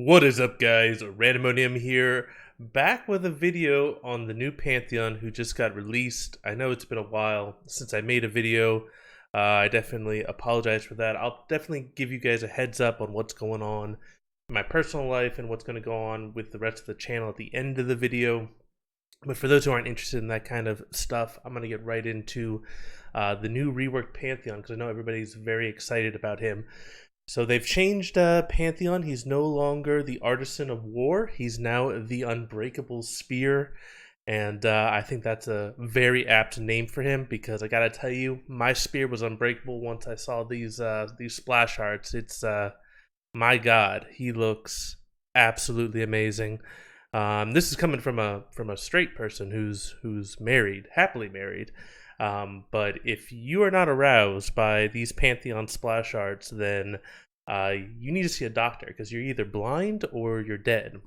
What is up, guys? Randomonium here, back with a video on the new Pantheon who just got released. I know it's been a while since I made a video. I definitely apologize for that. I'll definitely give you guys a heads up on what's going on in my personal life and what's going to go on with the rest of the channel at the end of the video. But for those who aren't interested in that kind of stuff, I'm going to get right into the new reworked Pantheon because I know everybody's very excited about him. So they've changed Pantheon. He's no longer the Artisan of War. He's now the Unbreakable Spear. And I think that's a very apt name for him because I gotta tell you, my spear was unbreakable once I saw these splash arts. It's my god, he looks absolutely amazing. This is coming from a straight person who's married, happily married. But if you are not aroused by these Pantheon splash arts, then you need to see a doctor because you're either blind or you're dead.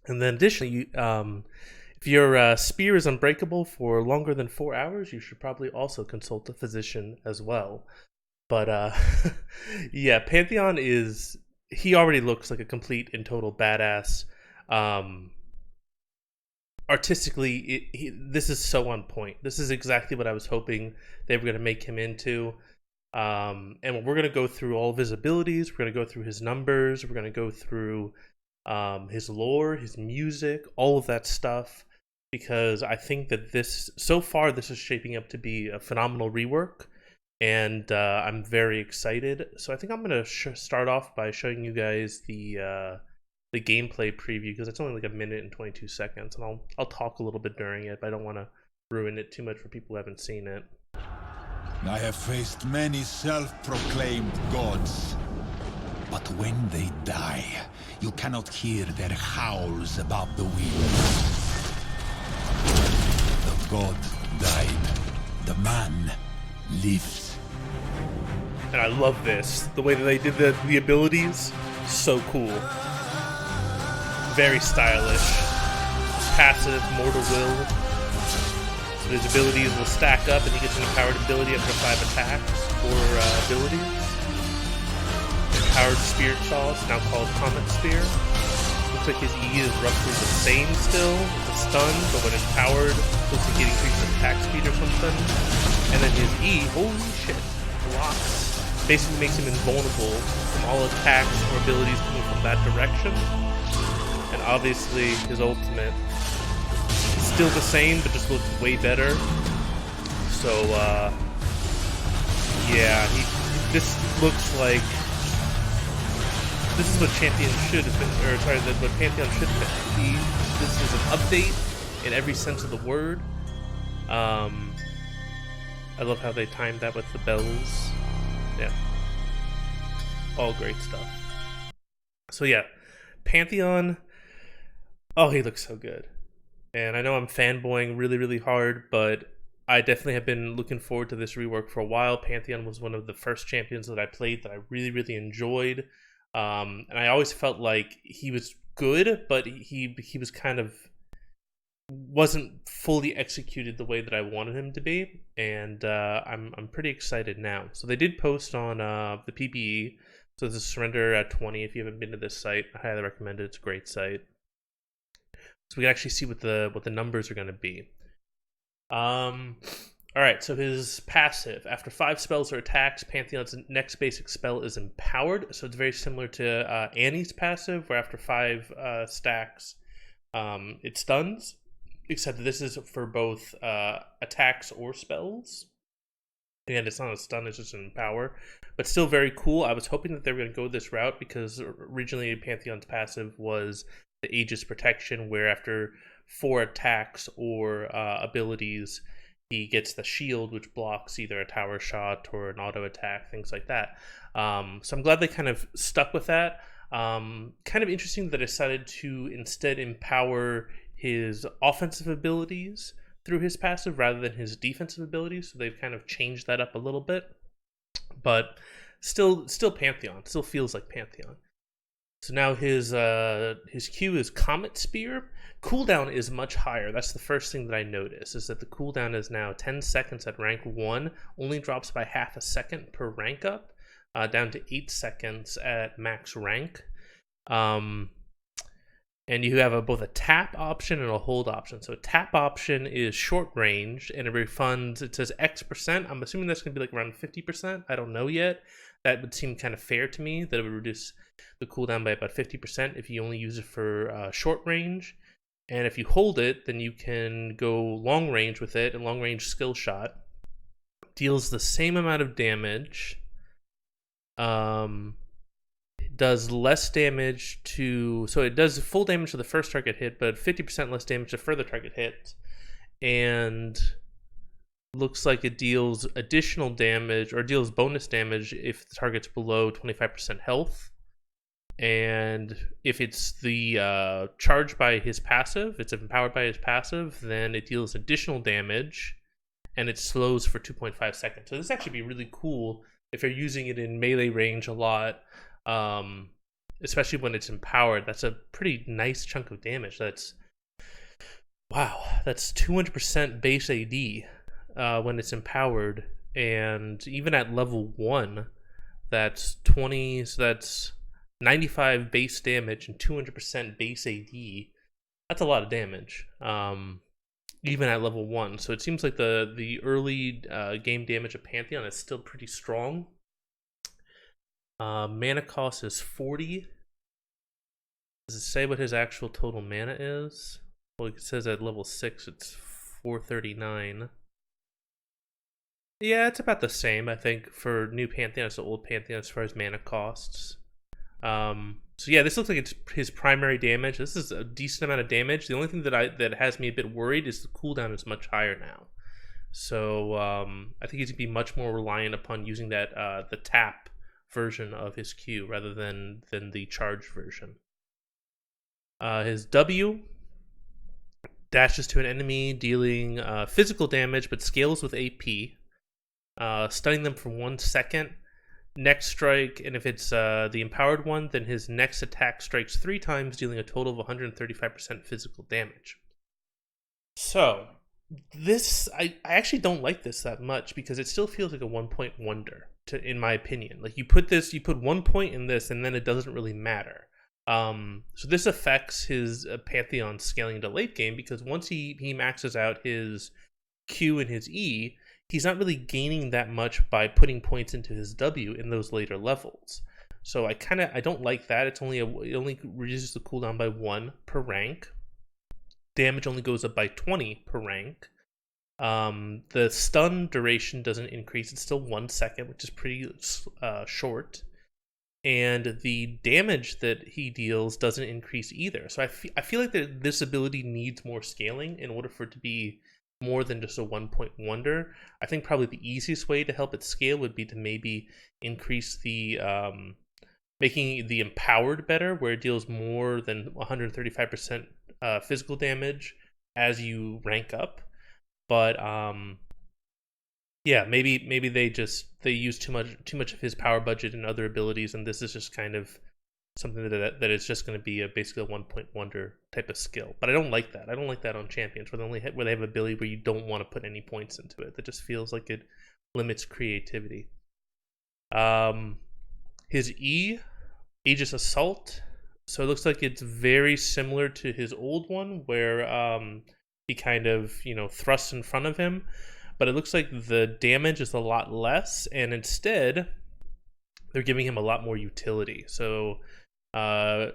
And then additionally, if your spear is unbreakable for longer than 4 hours, you should probably also consult a physician as well. But yeah, Pantheon he already looks like a complete and total badass. Artistically, this is so on point. This is exactly what I was hoping they were going to make him into. And we're going to go through all of his abilities. We're going to go through his numbers. We're going to go through his lore, his music, all of that stuff. Because I think that so far, this is shaping up to be a phenomenal rework. And I'm very excited. So I think I'm going to start off by showing you guys the gameplay preview because it's only like 1 minute and 22 seconds, and I'll talk a little bit during it, but I don't want to ruin it too much for people who haven't seen it. I have faced many self-proclaimed gods, but when they die, you cannot hear their howls above the winds. The god died, the man lives. And I love this, the way that they did the abilities, so cool. Very stylish. Passive, Mortal Will. So his abilities will stack up and he gets an empowered ability after 5 attacks or abilities. Empowered Spirit Saw, it's now called Comet Spear. Looks like his E is roughly the same still. It's a stun, but when empowered, looks like it increases attack speed or something. And then his E, holy shit, blocks. Basically makes him invulnerable from all attacks or abilities coming from that direction. And obviously, his ultimate is still the same, but just looks way better. So, yeah, this looks like this is what Champion should have been, or sorry, what Pantheon should have been. This is an update in every sense of the word. I love how they timed that with the bells. Yeah, all great stuff. So yeah, Pantheon. Oh, he looks so good. And I know I'm fanboying really, really hard, but I definitely have been looking forward to this rework for a while. Pantheon was one of the first champions that I played that I really, really enjoyed. And I always felt like he was good, but he was kind of wasn't fully executed the way that I wanted him to be. And I'm pretty excited now. So they did post on the PPE. So this is Surrender at 20. If you haven't been to this site, I highly recommend it. It's a great site. So we can actually see what the numbers are going to be. All right, so his passive. After 5 spells or attacks, Pantheon's next basic spell is Empowered. So it's very similar to Annie's passive, where after 5 stacks, it stuns. Except this is for both attacks or spells. And it's not a stun, it's just an Empower. But still very cool. I was hoping that they were going to go this route because originally Pantheon's passive was the Aegis Protection, where after 4 attacks or abilities, he gets the shield, which blocks either a tower shot or an auto attack, things like that. So I'm glad they kind of stuck with that. Kind of interesting that they decided to instead empower his offensive abilities through his passive rather than his defensive abilities. So they've kind of changed that up a little bit. But still Pantheon. Still feels like Pantheon. So now his Q is Comet Spear. Cooldown is much higher. That's the first thing that I noticed, is that the cooldown is now 10 seconds at rank 1, only drops by half a second per rank up, down to 8 seconds at max rank. And you have both a tap option and a hold option. So a tap option is short range and it refunds, it says X%. I'm assuming that's going to be like around 50%. I don't know yet. That would seem kind of fair to me, that it would reduce the cooldown by about 50% if you only use it for short range. And if you hold it, then you can go long range with it, and long range skill shot. Deals the same amount of damage. Does less damage to, so it does full damage to the first target hit, but 50% less damage to further target hit, and looks like it deals additional damage, or deals bonus damage if the target's below 25% health. And if it's the charged by his passive, it's empowered by his passive, then it deals additional damage, and it slows for 2.5 seconds. So this actually be really cool if you're using it in melee range a lot. Especially when it's empowered. That's a pretty nice chunk of damage. That's 200% base AD when it's empowered, and even at level 1, that's 20. So that's 95 base damage and 200% base AD. That's a lot of damage, even at level 1. So it seems like the early game damage of Pantheon is still pretty strong. Mana cost is 40. Does it say what his actual total mana is? Well, it says at level 6 it's 439. Yeah, it's about the same, I think, for new Pantheon as the old Pantheon as far as mana costs. So yeah, this looks like it's his primary damage. This is a decent amount of damage. The only thing that has me a bit worried is the cooldown is much higher now. So I think he's gonna be much more reliant upon using that the tap version of his Q rather than the charge version. His W dashes to an enemy, dealing physical damage, but scales with AP, stunning them for 1 second. Next strike, and if it's the empowered one, then his next attack strikes 3 times, dealing a total of 135% physical damage. So this, I actually don't like this that much, because it still feels like a 1-point wonder, in my opinion. Like you put 1 point in this, and then it doesn't really matter. So this affects his Pantheon scaling into late game, because once he maxes out his Q and his E, he's not really gaining that much by putting points into his W in those later levels. So I don't like that. It only reduces the cooldown by 1 per rank. Damage only goes up by 20 per rank. The stun duration doesn't increase. It's still 1 second, which is pretty short. And the damage that he deals doesn't increase either. So I feel like this ability needs more scaling in order for it to be more than just a 1-point wonder. I think probably the easiest way to help it scale would be to maybe increase the making the empowered better, where it deals more than 135% physical damage as you rank up. But yeah, maybe they use too much of his power budget and other abilities, and this is just kind of something that is just going to be basically a 1-point wonder type of skill. But I don't like that. I don't like that on champions where they have ability where you don't want to put any points into it. That just feels like it limits creativity. His E, Aegis Assault. So it looks like it's very similar to his old one, where he kind of thrusts in front of him, but it looks like the damage is a lot less, and instead they're giving him a lot more utility. So for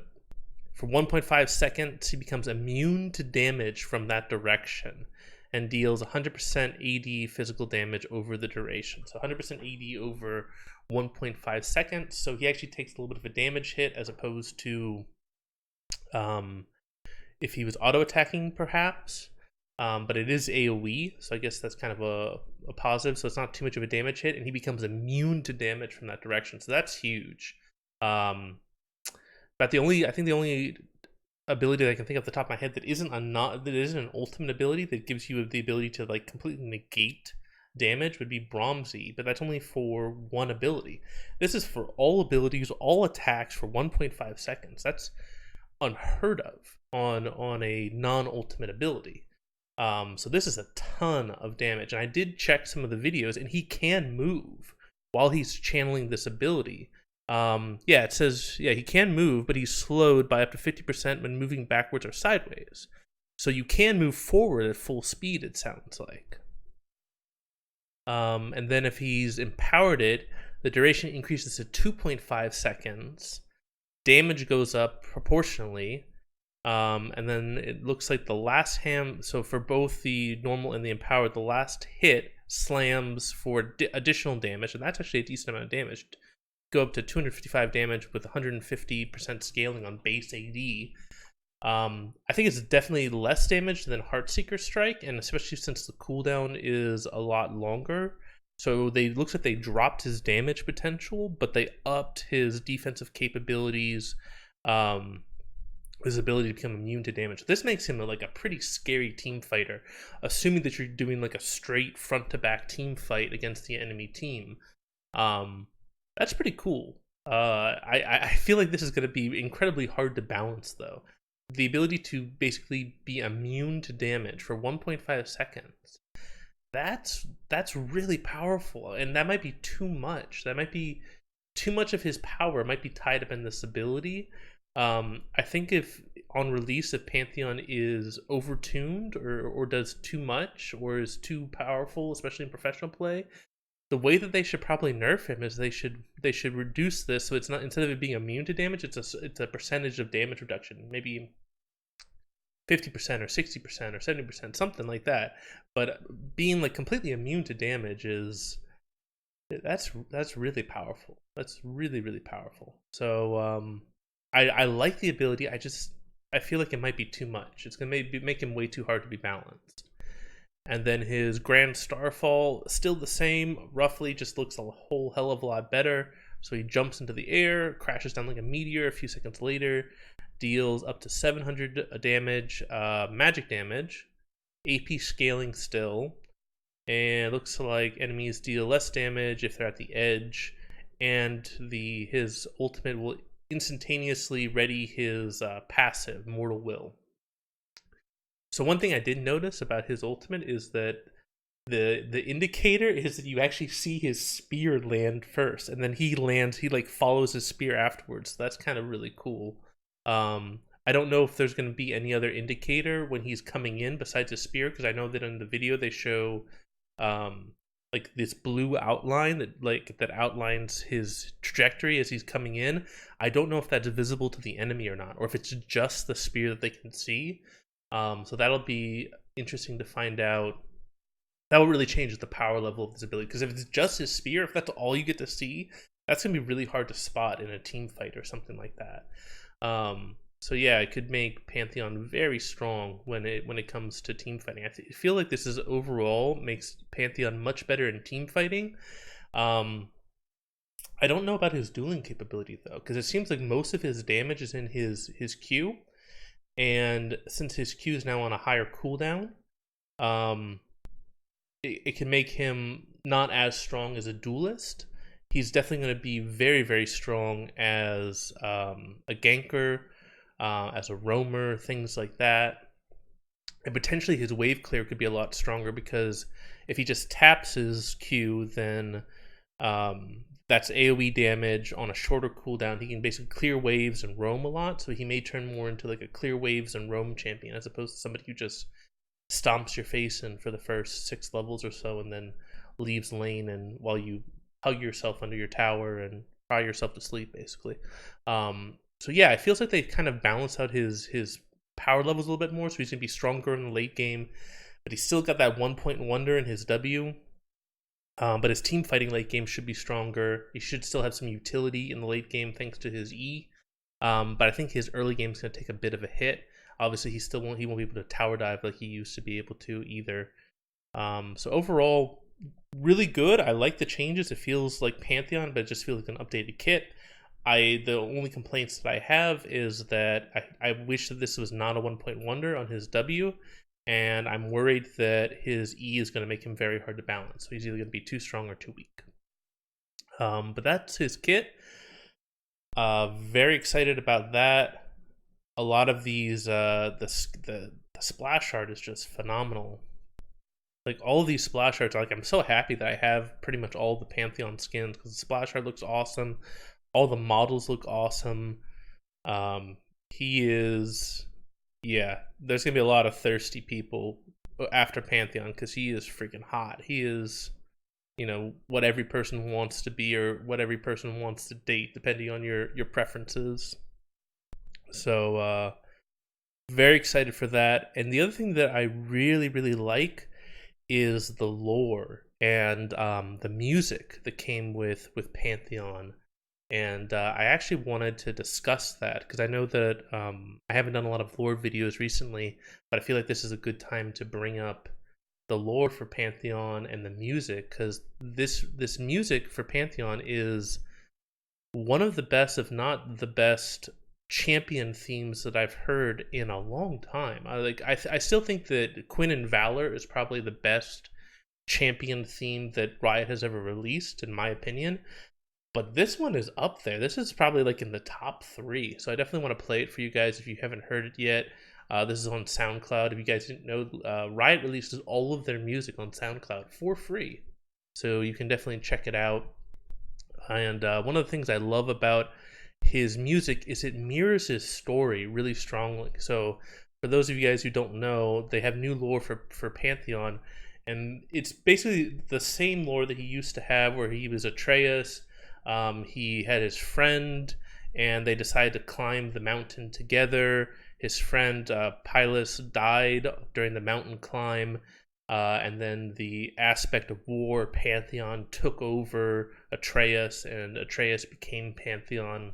1.5 seconds, he becomes immune to damage from that direction and deals 100% AD physical damage over the duration. So 100% AD over 1.5 seconds. So he actually takes a little bit of a damage hit as opposed to if he was auto-attacking, perhaps. But it is AoE, so I guess that's kind of a positive. So it's not too much of a damage hit, and he becomes immune to damage from that direction. So that's huge. But the only ability that I can think of off the top of my head that isn't an ultimate ability that gives you the ability to like completely negate damage would be Bromsy, but that's only for one ability. This is for all abilities, all attacks for 1.5 seconds. That's unheard of on a non-ultimate ability. So this is a ton of damage, and I did check some of the videos, and he can move while he's channeling this ability. Yeah, it says, yeah, he can move, but he's slowed by up to 50% when moving backwards or sideways. So you can move forward at full speed, it sounds like. And then if he's empowered it, the duration increases to 2.5 seconds. Damage goes up proportionally. And then it looks like the last so for both the normal and the empowered, the last hit slams for additional damage, and that's actually a decent amount of damage. Go up to 255 damage with 150% scaling on base AD. I think it's definitely less damage than Heartseeker Strike, and especially since the cooldown is a lot longer. So looks like they dropped his damage potential, but they upped his defensive capabilities, his ability to become immune to damage. This makes him like a pretty scary team fighter, assuming that you're doing like a straight front to back team fight against the enemy team. That's pretty cool. I feel like this is going to be incredibly hard to balance, though. The ability to basically be immune to damage for 1.5 seconds. That's really powerful, and that might be too much. That might be too much of his power might be tied up in this ability. I think if on release, if Pantheon is overtuned or does too much or is too powerful, especially in professional play, the way that they should probably nerf him is they should reduce this so it's not, instead of it being immune to damage, it's a percentage of damage reduction, maybe 50% or 60% or 70%, something like that. But being like completely immune to damage that's really powerful. That's really powerful. So I like the ability. I feel like it might be too much. It's gonna make him way too hard to be balanced. And then his Grand Starfall, still the same, roughly, just looks a whole hell of a lot better. So he jumps into the air, crashes down like a meteor a few seconds later, deals up to 700 damage, magic damage, AP scaling still, and it looks like enemies deal less damage if they're at the edge, and his ultimate will instantaneously ready his passive, Mortal Will. So one thing I did notice about his ultimate is that the indicator is that you actually see his spear land first, and then he like follows his spear afterwards. So that's kind of really cool. I don't know if there's going to be any other indicator when he's coming in besides his spear, because I know that in the video they show like this blue outline that outlines his trajectory as he's coming in. I don't know if that's visible to the enemy or not, or if it's just the spear that they can see. So that'll be interesting to find out. That will really change the power level of this ability, because if it's just his spear, if that's all you get to see, that's going to be really hard to spot in a team fight or something like that. So yeah, it could make Pantheon very strong when it comes to team fighting. I feel like this is overall makes Pantheon much better in team fighting. I don't know about his dueling capability though, because it seems like most of his damage is in his Q, and since his Q is now on a higher cooldown, it can make him not as strong as a duelist. He's definitely going to be very strong as a ganker, as a roamer, things like that. And potentially his Waveclear could be a lot stronger, because if he just taps his Q, then that's AoE damage on a shorter cooldown. He can basically clear waves and roam a lot, so he may turn more into like a clear waves and roam champion, as opposed to somebody who just stomps your face in for the first 6 levels or so and then leaves lane, and while you hug yourself under your tower and cry yourself to sleep, basically. So yeah, it feels like they kind of balance out his power levels a little bit more, so he's going to be stronger in the late game, but he's still got that 1-point wonder in his W. But his team fighting late game should be stronger. He should still have some utility in the late game thanks to his E. But I think his early game is going to take a bit of a hit. Obviously, he won't be able to tower dive like he used to be able to either. So overall, really good. I like the changes. It feels like Pantheon, but it just feels like an updated kit. The only complaints that I have is that I wish that this was not a 1-point wonder on his W, and I'm worried that his E is going to make him very hard to balance. So he's either going to be too strong or too weak. But that's his kit. Very excited about that. A lot of these, the splash art is just phenomenal. Like all of these splash arts, like I'm so happy that I have pretty much all the Pantheon skins, because the splash art looks awesome. All the models look awesome. He is, yeah. There's gonna be a lot of thirsty people after Pantheon because he is freaking hot. He is, what every person wants to be or what every person wants to date, depending on your preferences. So, very excited for that. And the other thing that I really, really like is the lore and the music that came with Pantheon. And I actually wanted to discuss that because I know that I haven't done a lot of lore videos recently, but I feel like this is a good time to bring up the lore for Pantheon and the music, because this music for Pantheon is one of the best, if not the best, champion themes that I've heard in a long time. I still think that Quinn and Valor is probably the best champion theme that Riot has ever released, in my opinion. But this one is up there. This is probably like in the top 3. So I definitely want to play it for you guys if you haven't heard it yet. This is on SoundCloud. If you guys didn't know, Riot releases all of their music on SoundCloud for free. So you can definitely check it out. And one of the things I love about his music is it mirrors his story really strongly. So for those of you guys who don't know, they have new lore for Pantheon. And it's basically the same lore that he used to have where he was Atreus. He had his friend, and they decided to climb the mountain together. His friend Pylus died during the mountain climb, and then the aspect of war, Pantheon, took over Atreus, and Atreus became Pantheon.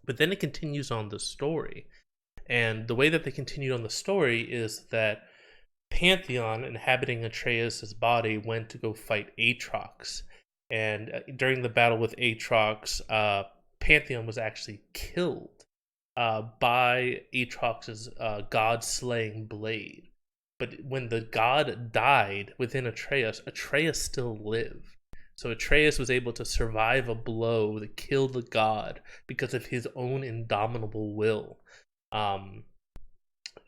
But then it continues on the story, and the way that they continued on the story is that Pantheon, inhabiting Atreus' body, went to go fight Aatrox. And during the battle with Aatrox, Pantheon was actually killed by Aatrox's god-slaying blade. But when the god died within Atreus, Atreus still lived. So Atreus was able to survive a blow that killed the god because of his own indomitable will. And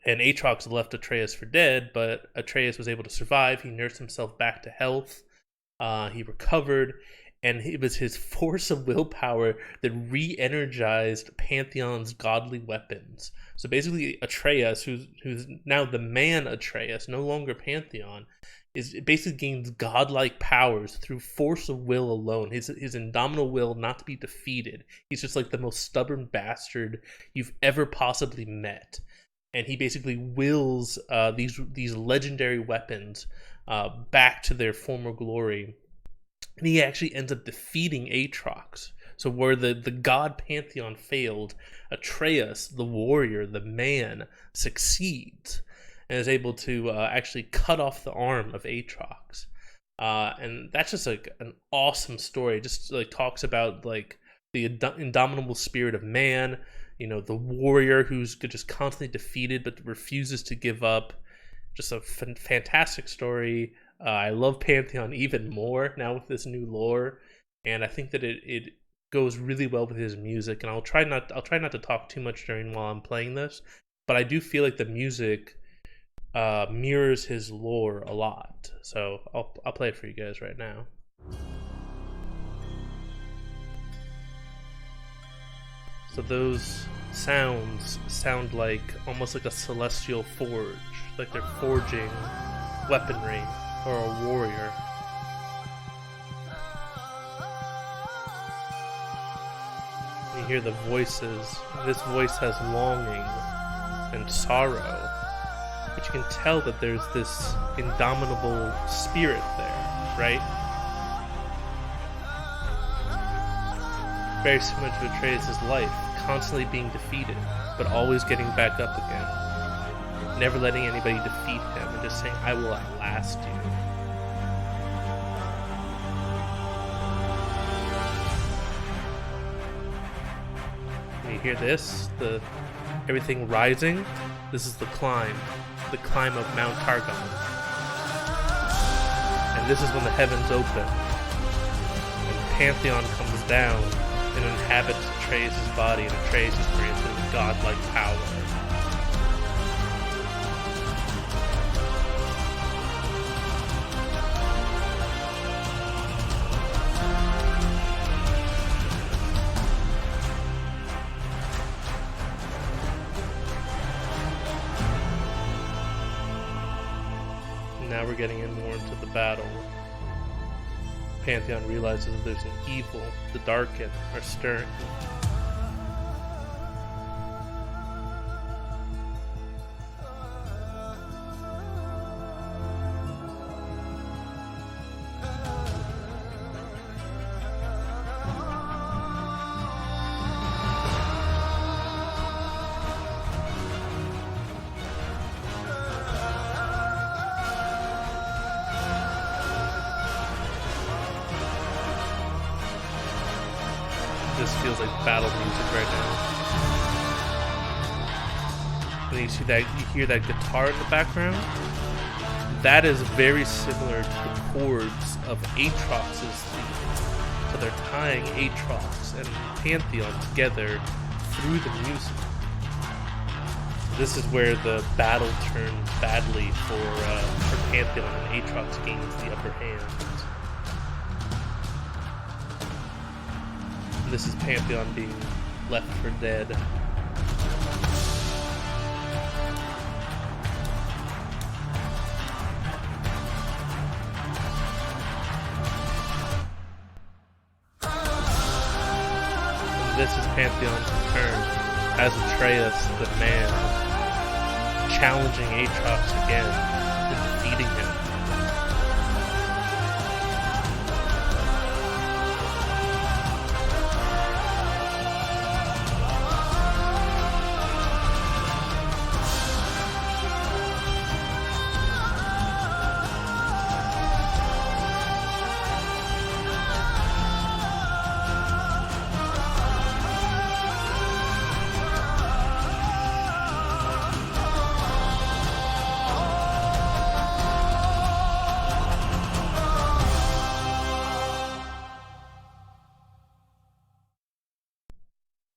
Aatrox left Atreus for dead, but Atreus was able to survive. He nursed himself back to health. He recovered, and it was his force of willpower that re-energized Pantheon's godly weapons. So basically, Atreus, who's now the man Atreus, no longer Pantheon, basically gains godlike powers through force of will alone. His indomitable will not to be defeated. He's just like the most stubborn bastard you've ever possibly met. And he basically wills these legendary weapons back to their former glory. And he actually ends up defeating Aatrox. So where the god Pantheon failed, Atreus, the warrior, the man, succeeds and is able to actually cut off the arm of Aatrox. And that's just like an awesome story. It just like talks about like the indomitable spirit of man, the warrior who's just constantly defeated but refuses to give up. Just a fantastic story. I love Pantheon even more now with this new lore, and I think that it goes really well with his music. And I'll try not to talk too much while I'm playing this, but I do feel like the music mirrors his lore a lot. So I'll play it for you guys right now. So those sounds sound like almost like a celestial forge, like they're forging weaponry for a warrior. You hear the voices. This voice has longing and sorrow, but you can tell that there's this indomitable spirit there, right? Very similar to Atreus' life, constantly being defeated, but always getting back up again. Never letting anybody defeat him, and just saying, I will outlast you. And you hear this? Everything rising? This is the climb of Mount Targon. And this is when the heavens open, and Pantheon comes down and inhabits Atreus' body, and Atreus is granted with godlike power. now we're getting in more into the battle. Pantheon realizes that there's an evil, the Darken, are stirring. This feels like battle music right now. When you see that, you hear that guitar in the background. That is very similar to the chords of Aatrox's theme. So they're tying Aatrox and Pantheon together through the music. This is where the battle turns badly for Pantheon, and Aatrox gains the upper hand. This is Pantheon being left for dead. And this is Pantheon's return as Atreus, the man, challenging Aatrox again and defeating him.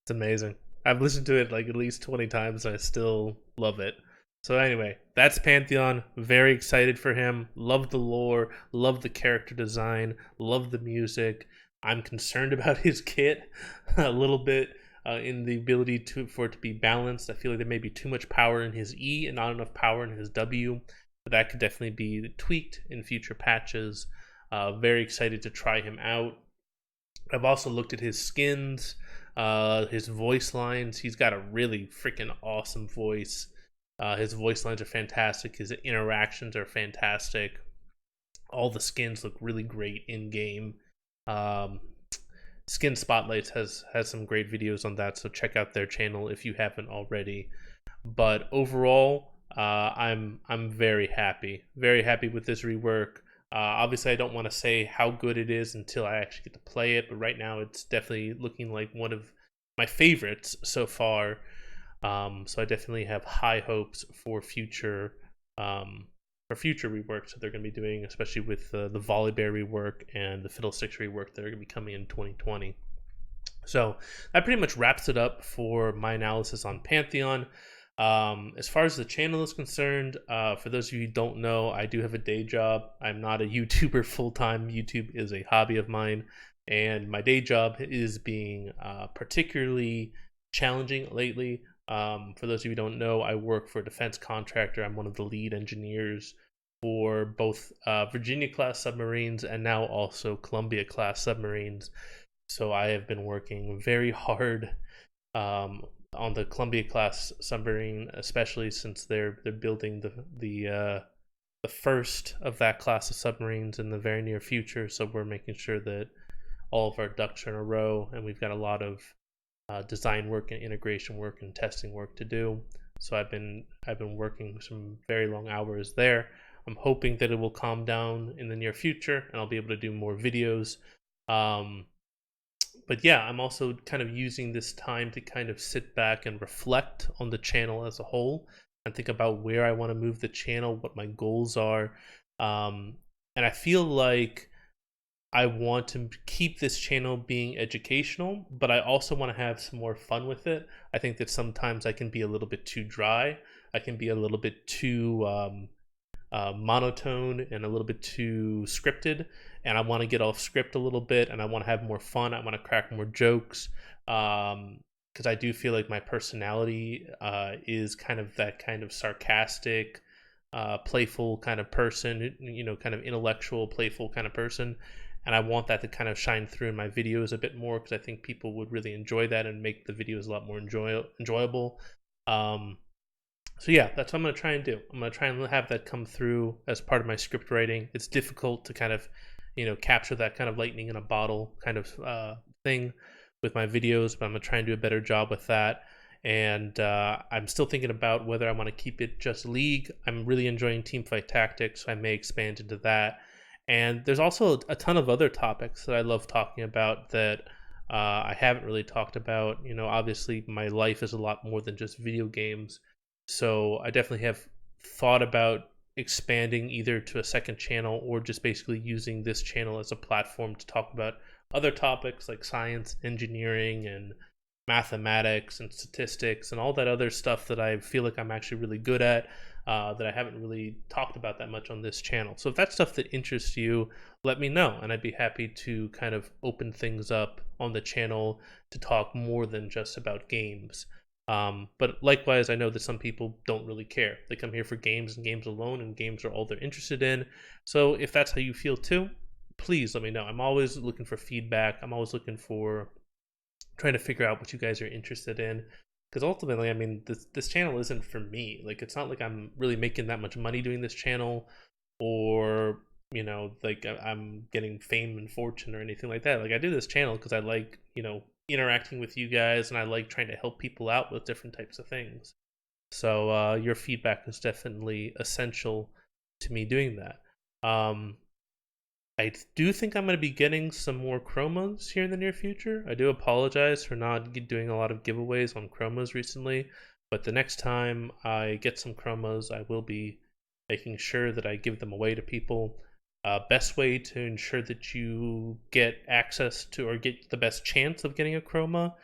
It's amazing. I've listened to it like at least 20 times and I still love it. So anyway, that's Pantheon. Very excited for him. Love the lore, love the character design, love the music. I'm concerned about his kit a little bit in the ability for it to be balanced. I feel like there may be too much power in his E and not enough power in his W. But that could definitely be tweaked in future patches. Very excited to try him out. I've also looked at his skins, his voice lines. He's got a really freaking awesome voice. His voice lines are fantastic. His interactions are fantastic. All the skins look really great in game. Skin Spotlights has some great videos on that, so check out their channel if you haven't already. But overall, I'm very happy with this rework. Obviously, I don't want to say how good it is until I actually get to play it, but right now it's definitely looking like one of my favorites so far. So I definitely have high hopes for future reworks that they're going to be doing, especially with the Volibear rework and the Fiddlesticks rework that are going to be coming in 2020. So that pretty much wraps it up for my analysis on Pantheon. As far as the channel is concerned, for those of you who don't know, I do have a day job. I'm not a YouTuber full-time. YouTube is a hobby of mine, and my day job is being particularly challenging lately. For those of you who don't know, I work for a defense contractor. I'm one of the lead engineers for both Virginia-class submarines and now also Columbia-class submarines. So I have been working very hard on the Columbia-class submarine, especially since they're building the first of that class of submarines in the very near future. So we're making sure that all of our ducks are in a row, and we've got a lot of design work and integration work and testing work to do. So I've been working some very long hours there. I'm hoping that it will calm down in the near future and I'll be able to do more videos. But yeah, I'm also kind of using this time to kind of sit back and reflect on the channel as a whole and think about where I want to move the channel, what my goals are. And I feel like I want to keep this channel being educational, but I also want to have some more fun with it. I think that sometimes I can be a little bit too dry. I can be a little bit too monotone and a little bit too scripted, and I want to get off script a little bit, and I want to have more fun. I want to crack more jokes, because I do feel like my personality is kind of that kind of sarcastic, playful kind of person, you know, kind of intellectual, playful kind of person. And I want that to kind of shine through in my videos a bit more because I think people would really enjoy that and make the videos a lot more enjoyable. Um, so yeah, that's what I'm gonna try and do. I'm gonna try and have that come through as part of my script writing. It's difficult to kind of, you know, capture that kind of lightning in a bottle kind of thing with my videos, but I'm gonna try and do a better job with that. And I'm still thinking about whether I want to keep it just League. I'm really enjoying Teamfight Tactics, so I may expand into that. And there's also a ton of other topics that I love talking about that I haven't really talked about. You know, obviously my life is a lot more than just video games, so I definitely have thought about expanding either to a second channel or just basically using this channel as a platform to talk about other topics like science, engineering, and mathematics and statistics and all that other stuff that I feel like I'm actually really good at, that I haven't really talked about that much on this channel. So if that's stuff that interests you, let me know, and I'd be happy to kind of open things up on the channel to talk more than just about games. But likewise, I know that some people don't really care. They come here for games and games alone, and games are all they're interested in. So if that's how you feel too, please let me know. I'm always looking for feedback. I'm always looking for trying to figure out what you guys are interested in, because ultimately, I mean, this channel isn't for me. Like, it's not like I'm really making that much money doing this channel, or you know, like I'm getting fame and fortune or anything like that. Like, I do this channel because I like, you know, interacting with you guys, and I like trying to help people out with different types of things. So your feedback is definitely essential to me doing that. I do think I'm going to be getting some more chromas here in the near future. I do apologize for not doing a lot of giveaways on chromas recently, but the next time I get some chromas, I will be making sure that I give them away to people. Best way to ensure that you get access to or get the best chance of getting a chroma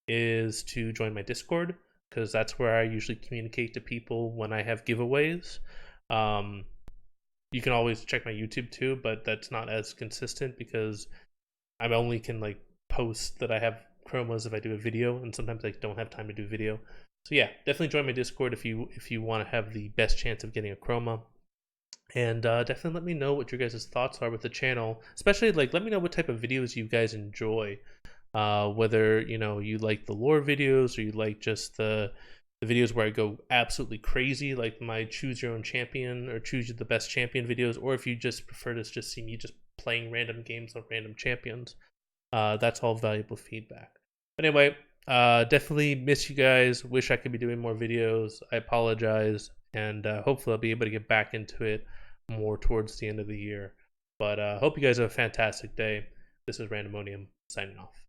is to join my Discord, because that's where I usually communicate to people when I have giveaways. Um, you can always check my YouTube too, but that's not as consistent because I only can like post that I have chromas if I do a video, and sometimes I don't have time to do video. So yeah, definitely join my Discord if you want to have the best chance of getting a chroma. And definitely let me know what your guys' thoughts are with the channel. Especially like let me know what type of videos you guys enjoy. Whether you know you like the lore videos or you like just the videos where I go absolutely crazy, like my choose your own champion or choose the best champion videos, or if you just prefer to just see me just playing random games on random champions. That's all valuable feedback. But anyway, definitely miss you guys. Wish I could be doing more videos. I apologize, and hopefully I'll be able to get back into it more towards the end of the year. But hope you guys have a fantastic day. This is Randomonium signing off.